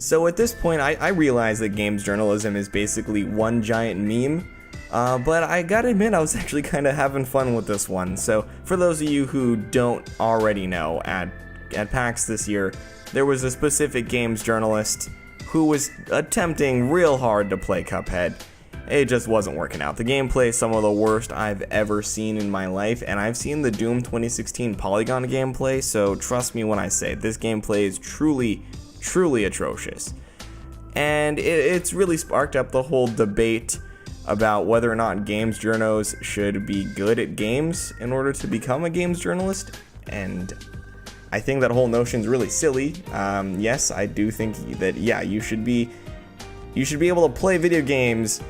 So at this point, I realize that games journalism is basically one giant meme, but I gotta admit I was actually kind of having fun with this one. So for those of you who don't already know, at PAX this year, there was a specific games journalist who was attempting real hard to play Cuphead. It just wasn't working out. The gameplay is some of the worst I've ever seen in my life, and I've seen the Doom 2016 Polygon gameplay, so trust me when I say this gameplay is truly atrocious. And it's really sparked up the whole debate about whether or not games journos should be good at games in order to become a games journalist, and I think that whole notion's really silly. Yes, I do think that, yeah, you should be able to play video games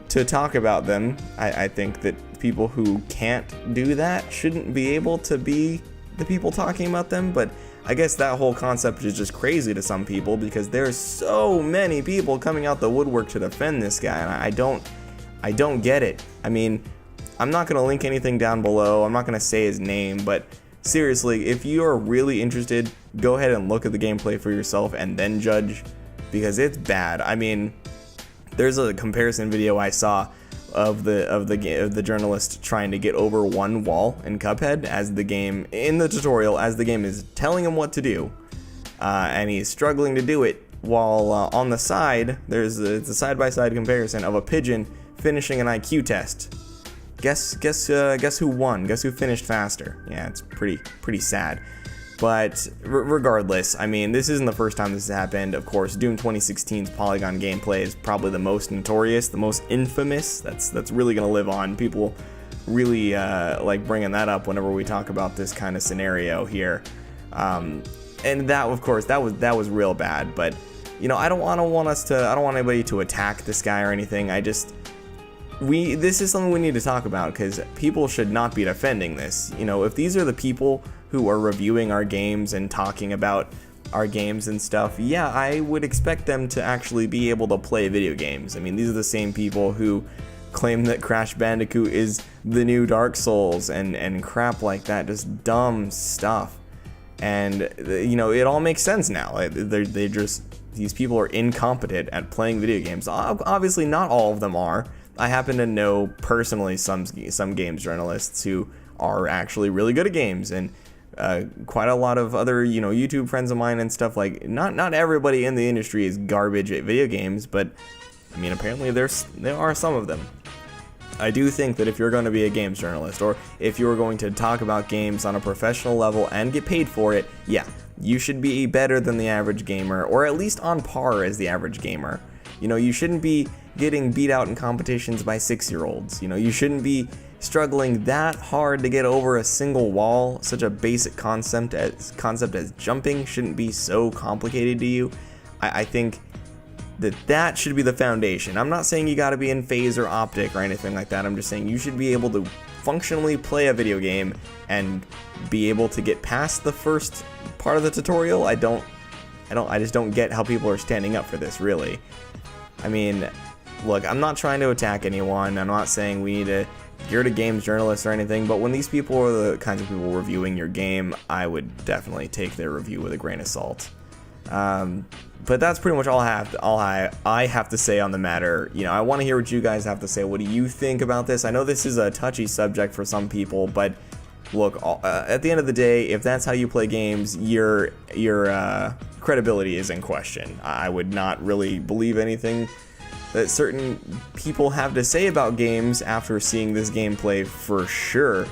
to talk about them. I think that people who can't do that shouldn't be able to be the people talking about them, but I guess that whole concept is just crazy to some people because there's so many people coming out the woodwork to defend this guy, and I don't get it. I mean, I'm not going to link anything down below, I'm not going to say his name, but seriously, if you are really interested, go ahead and look at the gameplay for yourself and then judge, because it's bad. I mean, there's a comparison video I saw of the journalist trying to get over one wall in Cuphead as the game, in the tutorial, as the game is telling him what to do, and he's struggling to do it, while on the side, it's a side-by-side comparison of a pigeon finishing an IQ test. Guess who won? Guess who finished faster? Yeah, it's pretty sad. But regardless, I mean, this isn't the first time this has happened. Of course, Doom 2016's Polygon gameplay is probably the most notorious, the most infamous. That's really gonna live on. People really like bringing that up whenever we talk about this kind of scenario here. And that, of course, that was real bad. But you know, I don't want anybody to attack this guy or anything. This is something we need to talk about because people should not be defending this. You know, if these are the people who are reviewing our games and talking about our games and stuff, yeah, I would expect them to actually be able to play video games. I mean, these are the same people who claim that Crash Bandicoot is the new Dark Souls and crap like that, just dumb stuff. And, you know, it all makes sense now. These people are incompetent at playing video games. Obviously, not all of them are. I happen to know personally some games journalists who are actually really good at games, and quite a lot of other, you know, YouTube friends of mine and stuff. Like, not everybody in the industry is garbage at video games, but I mean, apparently there are some of them. I do think that if you're going to be a games journalist, or if you're going to talk about games on a professional level and get paid for it, yeah, you should be better than the average gamer, or at least on par as the average gamer. You know, you shouldn't be getting beat out in competitions by 6-year-olds. You know, you shouldn't be struggling that hard to get over a single wall. Such a basic concept as jumping shouldn't be so complicated to you. I think that should be the foundation. I'm not saying you gotta be in phase or optic or anything like that. I'm just saying you should be able to functionally play a video game and be able to get past the first part of the tutorial. I just don't get how people are standing up for this, really. I mean, look, I'm not trying to attack anyone. I'm not saying we need to gear to games journalists or anything, but when these people are the kinds of people reviewing your game, I would definitely take their review with a grain of salt. But that's pretty much all I have to say on the matter. You know, I want to hear what you guys have to say. What do you think about this? I know this is a touchy subject for some people, but look, at the end of the day, if that's how you play games, your credibility is in question. I would not really believe anything that certain people have to say about games after seeing this gameplay, for sure.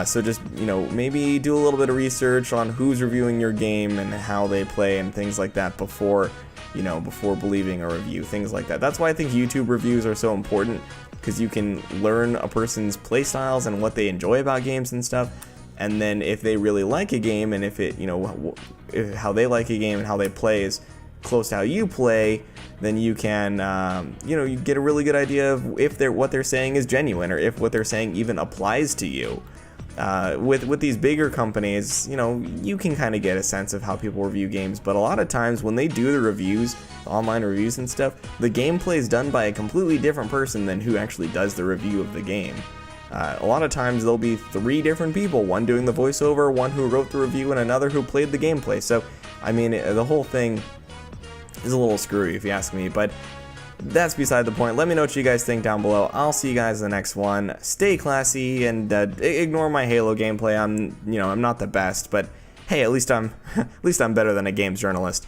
So just, you know, maybe do a little bit of research on who's reviewing your game and how they play and things like that before believing a review, things like that. That's why I think YouTube reviews are so important, because you can learn a person's play styles and what they enjoy about games and stuff. And then if they really like a game, and if it, you know, how they like a game and how they play is close to how you play, then you can, you know, you get a really good idea of if what they're saying is genuine, or if what they're saying even applies to you. With these bigger companies, you know, you can kind of get a sense of how people review games, but a lot of times when they do the reviews, the online reviews and stuff, the gameplay is done by a completely different person than who actually does the review of the game. A lot of times there'll be 3 different people, one doing the voiceover, one who wrote the review, and another who played the gameplay. So, I mean, the whole thing is a little screwy if you ask me, but that's beside the point. Let me know what you guys think down below. I'll see you guys in the next one. Stay classy and ignore my Halo gameplay. I'm not the best, but hey, at least I'm better than a games journalist.